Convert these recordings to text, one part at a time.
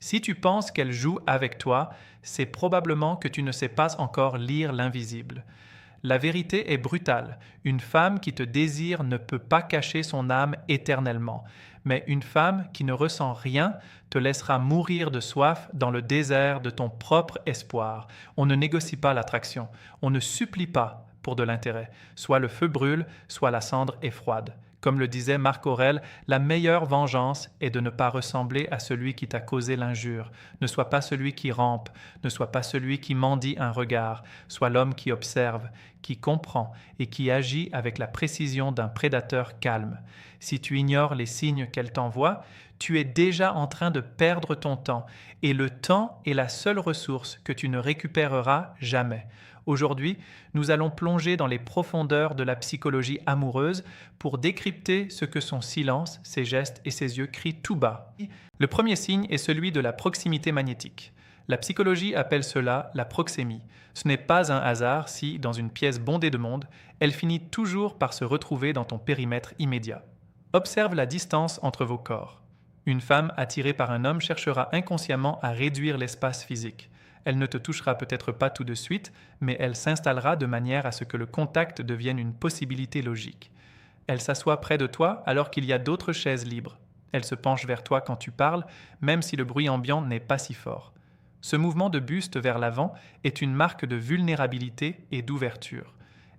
Si tu penses qu'elle joue avec toi, c'est probablement que tu ne sais pas encore lire l'invisible. La vérité est brutale. Une femme qui te désire ne peut pas cacher son âme éternellement. Mais une femme qui ne ressent rien te laissera mourir de soif dans le désert de ton propre espoir. On ne négocie pas l'attraction. On ne supplie pas pour de l'intérêt. Soit le feu brûle, soit la cendre est froide. Comme le disait Marc Aurèle, la meilleure vengeance est de ne pas ressembler à celui qui t'a causé l'injure. Ne sois pas celui qui rampe, ne sois pas celui qui mendie un regard, sois l'homme qui observe, qui comprend et qui agit avec la précision d'un prédateur calme. Si tu ignores les signes qu'elle t'envoie, tu es déjà en train de perdre ton temps, et le temps est la seule ressource que tu ne récupéreras jamais. Aujourd'hui, nous allons plonger dans les profondeurs de la psychologie amoureuse pour décrypter ce que son silence, ses gestes et ses yeux crient tout bas. Le premier signe est celui de la proximité magnétique. La psychologie appelle cela la proxémie. Ce n'est pas un hasard si, dans une pièce bondée de monde, elle finit toujours par se retrouver dans ton périmètre immédiat. Observe la distance entre vos corps. Une femme attirée par un homme cherchera inconsciemment à réduire l'espace physique. Elle ne te touchera peut-être pas tout de suite, mais elle s'installera de manière à ce que le contact devienne une possibilité logique. Elle s'assoit près de toi alors qu'il y a d'autres chaises libres. Elle se penche vers toi quand tu parles, même si le bruit ambiant n'est pas si fort. Ce mouvement de buste vers l'avant est une marque de vulnérabilité et d'ouverture.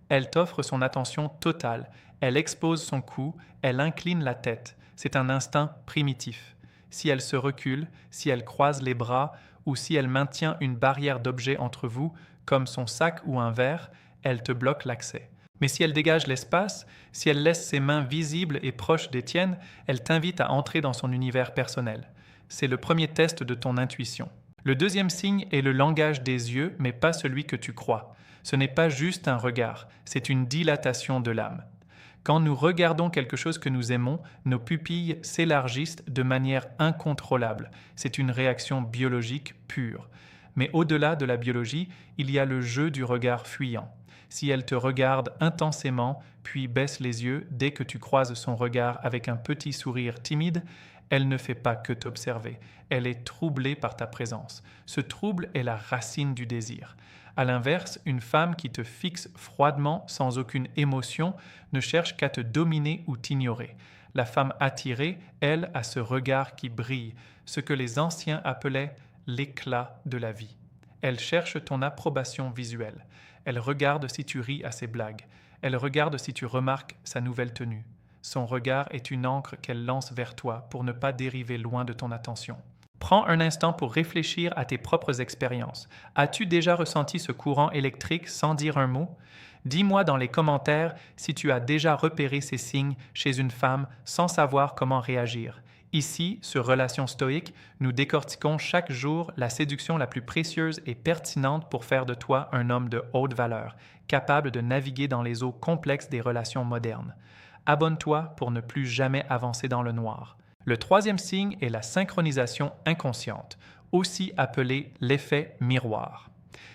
Elle t'offre son attention totale, elle expose son cou, elle incline la tête. C'est un instinct primitif. Si elle se recule, si elle croise les bras, ou si elle maintient une barrière d'objets entre vous, comme son sac ou un verre, elle te bloque l'accès. Mais si elle dégage l'espace, si elle laisse ses mains visibles et proches des tiennes, elle t'invite à entrer dans son univers personnel. C'est le premier test de ton intuition. Le deuxième signe est le langage des yeux, mais pas celui que tu crois. Ce n'est pas juste un regard, c'est une dilatation de l'âme. Quand nous regardons quelque chose que nous aimons, nos pupilles s'élargissent de manière incontrôlable. C'est une réaction biologique pure. Mais au-delà de la biologie, il y a le jeu du regard fuyant. Si elle te regarde intensément, puis baisse les yeux dès que tu croises son regard avec un petit sourire timide, elle ne fait pas que t'observer. Elle est troublée par ta présence. Ce trouble est la racine du désir. À l'inverse, une femme qui te fixe froidement, sans aucune émotion, ne cherche qu'à te dominer ou t'ignorer. La femme attirée, elle, a ce regard qui brille, ce que les anciens appelaient l'éclat de la vie. Elle cherche ton approbation visuelle. Elle regarde si tu ris à ses blagues. Elle regarde si tu remarques sa nouvelle tenue. Son regard est une encre qu'elle lance vers toi pour ne pas dériver loin de ton attention. Prends un instant pour réfléchir à tes propres expériences. As-tu déjà ressenti ce courant électrique sans dire un mot? Dis-moi dans les commentaires si tu as déjà repéré ces signes chez une femme sans savoir comment réagir. Ici, sur Relations stoïques, nous décortiquons chaque jour la séduction la plus précieuse et pertinente pour faire de toi un homme de haute valeur, capable de naviguer dans les eaux complexes des relations modernes. Abonne-toi pour ne plus jamais avancer dans le noir. Le troisième signe est la synchronisation inconsciente, aussi appelée l'effet miroir.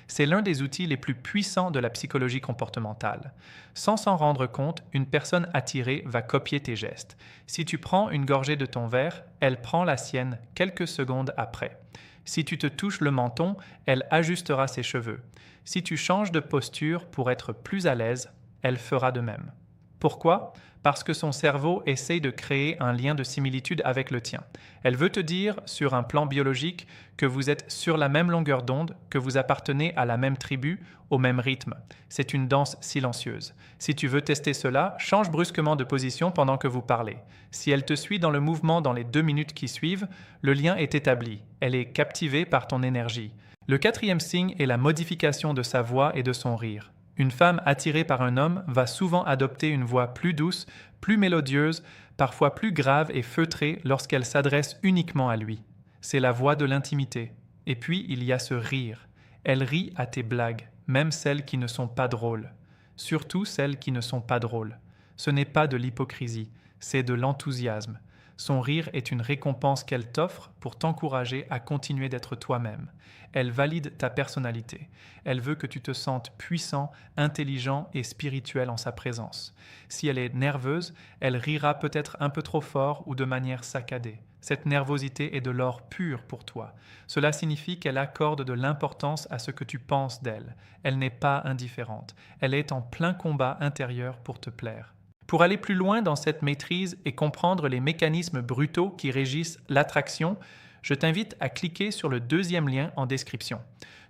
C'est l'un des outils les plus puissants de la psychologie comportementale. Sans s'en rendre compte, une personne attirée va copier tes gestes. Si tu prends une gorgée de ton verre, elle prend la sienne quelques secondes après. Si tu te touches le menton, elle ajustera ses cheveux. Si tu changes de posture pour être plus à l'aise, elle fera de même. Pourquoi? Parce que son cerveau essaye de créer un lien de similitude avec le tien. Elle veut te dire, sur un plan biologique, que vous êtes sur la même longueur d'onde, que vous appartenez à la même tribu, au même rythme. C'est une danse silencieuse. Si tu veux tester cela, change brusquement de position pendant que vous parlez. Si elle te suit dans le mouvement dans les 2 minutes qui suivent, le lien est établi. Elle est captivée par ton énergie. Le quatrième signe est la modification de sa voix et de son rire. Une femme attirée par un homme va souvent adopter une voix plus douce, plus mélodieuse, parfois plus grave et feutrée lorsqu'elle s'adresse uniquement à lui. C'est la voix de l'intimité. Et puis, il y a ce rire. Elle rit à tes blagues, même celles qui ne sont pas drôles. Surtout celles qui ne sont pas drôles. Ce n'est pas de l'hypocrisie, c'est de l'enthousiasme. Son rire est une récompense qu'elle t'offre pour t'encourager à continuer d'être toi-même. Elle valide ta personnalité. Elle veut que tu te sentes puissant, intelligent et spirituel en sa présence. Si elle est nerveuse, elle rira peut-être un peu trop fort ou de manière saccadée. Cette nervosité est de l'or pur pour toi. Cela signifie qu'elle accorde de l'importance à ce que tu penses d'elle. Elle n'est pas indifférente. Elle est en plein combat intérieur pour te plaire. Pour aller plus loin dans cette maîtrise et comprendre les mécanismes brutaux qui régissent l'attraction, je t'invite à cliquer sur le deuxième lien en description.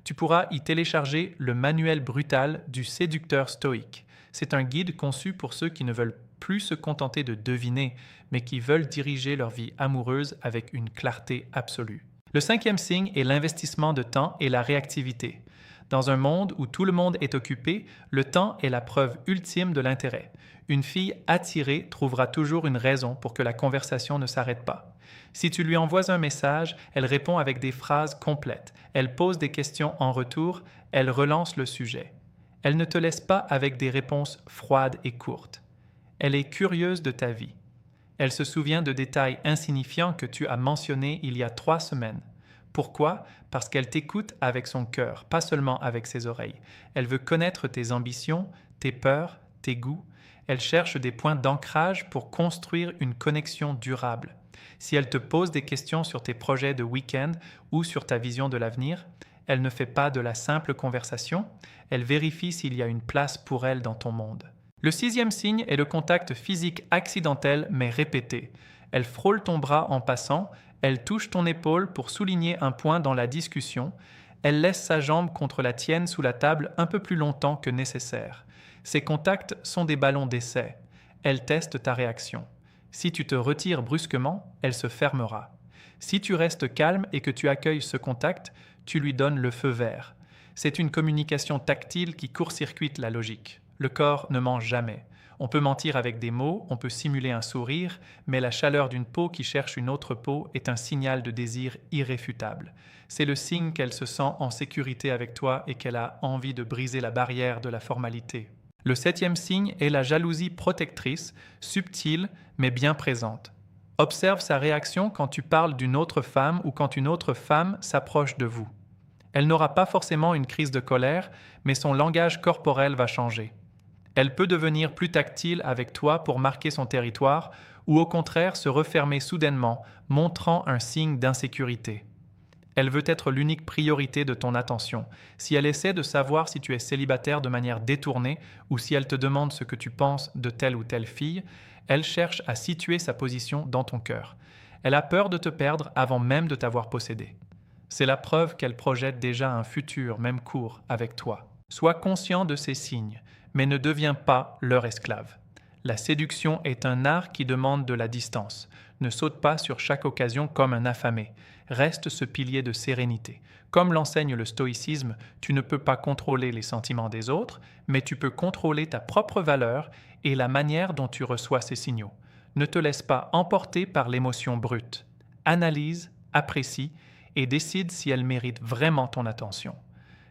Tu pourras y télécharger le manuel brutal du séducteur stoïque. C'est un guide conçu pour ceux qui ne veulent plus se contenter de deviner, mais qui veulent diriger leur vie amoureuse avec une clarté absolue. Le cinquième signe est l'investissement de temps et la réactivité. Dans un monde où tout le monde est occupé, le temps est la preuve ultime de l'intérêt. Une fille attirée trouvera toujours une raison pour que la conversation ne s'arrête pas. Si tu lui envoies un message, elle répond avec des phrases complètes. Elle pose des questions en retour, elle relance le sujet. Elle ne te laisse pas avec des réponses froides et courtes. Elle est curieuse de ta vie. Elle se souvient de détails insignifiants que tu as mentionnés il y a 3 semaines. Pourquoi? Parce qu'elle t'écoute avec son cœur, pas seulement avec ses oreilles. Elle veut connaître tes ambitions, tes peurs, tes goûts. Elle cherche des points d'ancrage pour construire une connexion durable. Si elle te pose des questions sur tes projets de week-end ou sur ta vision de l'avenir, elle ne fait pas de la simple conversation, elle vérifie s'il y a une place pour elle dans ton monde. Le sixième signe est le contact physique accidentel mais répété. Elle frôle ton bras en passant, elle touche ton épaule pour souligner un point dans la discussion, elle laisse sa jambe contre la tienne sous la table un peu plus longtemps que nécessaire. Ces contacts sont des ballons d'essai. Elle teste ta réaction. Si tu te retires brusquement, elle se fermera. Si tu restes calme et que tu accueilles ce contact, tu lui donnes le feu vert. C'est une communication tactile qui court-circuite la logique. Le corps ne ment jamais. On peut mentir avec des mots, on peut simuler un sourire, mais la chaleur d'une peau qui cherche une autre peau est un signal de désir irréfutable. C'est le signe qu'elle se sent en sécurité avec toi et qu'elle a envie de briser la barrière de la formalité. Le septième signe est la jalousie protectrice, subtile mais bien présente. Observe sa réaction quand tu parles d'une autre femme ou quand une autre femme s'approche de vous. Elle n'aura pas forcément une crise de colère, mais son langage corporel va changer. Elle peut devenir plus tactile avec toi pour marquer son territoire ou au contraire se refermer soudainement, montrant un signe d'insécurité. Elle veut être l'unique priorité de ton attention. Si elle essaie de savoir si tu es célibataire de manière détournée ou si elle te demande ce que tu penses de telle ou telle fille, elle cherche à situer sa position dans ton cœur. Elle a peur de te perdre avant même de t'avoir possédé. C'est la preuve qu'elle projette déjà un futur, même court, avec toi. Sois conscient de ces signes, mais ne deviens pas leur esclave. La séduction est un art qui demande de la distance. Ne saute pas sur chaque occasion comme un affamé. Reste ce pilier de sérénité. Comme l'enseigne le stoïcisme, tu ne peux pas contrôler les sentiments des autres, mais tu peux contrôler ta propre valeur et la manière dont tu reçois ces signaux. Ne te laisse pas emporter par l'émotion brute. Analyse, apprécie et décide si elle mérite vraiment ton attention.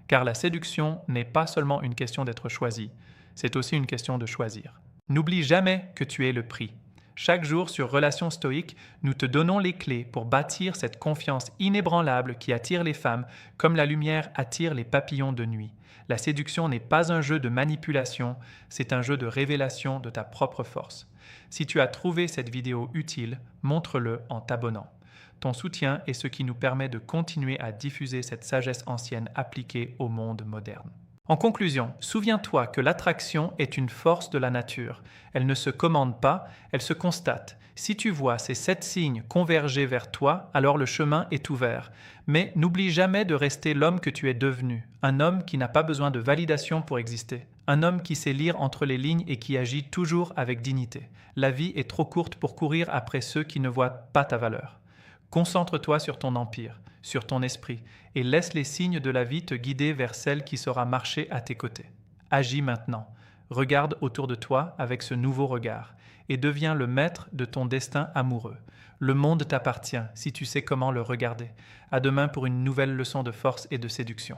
Car la séduction n'est pas seulement une question d'être choisi, c'est aussi une question de choisir. N'oublie jamais que tu es le prix. Chaque jour sur Relations Stoïques, nous te donnons les clés pour bâtir cette confiance inébranlable qui attire les femmes comme la lumière attire les papillons de nuit. La séduction n'est pas un jeu de manipulation, c'est un jeu de révélation de ta propre force. Si tu as trouvé cette vidéo utile, montre-le en t'abonnant. Ton soutien est ce qui nous permet de continuer à diffuser cette sagesse ancienne appliquée au monde moderne. En conclusion, souviens-toi que l'attraction est une force de la nature. Elle ne se commande pas, elle se constate. Si tu vois ces 7 signes converger vers toi, alors le chemin est ouvert. Mais n'oublie jamais de rester l'homme que tu es devenu, un homme qui n'a pas besoin de validation pour exister, un homme qui sait lire entre les lignes et qui agit toujours avec dignité. La vie est trop courte pour courir après ceux qui ne voient pas ta valeur. Concentre-toi sur ton empire, sur ton esprit, et laisse les signes de la vie te guider vers celle qui saura marcher à tes côtés. Agis maintenant, regarde autour de toi avec ce nouveau regard, et deviens le maître de ton destin amoureux. Le monde t'appartient si tu sais comment le regarder. À demain pour une nouvelle leçon de force et de séduction.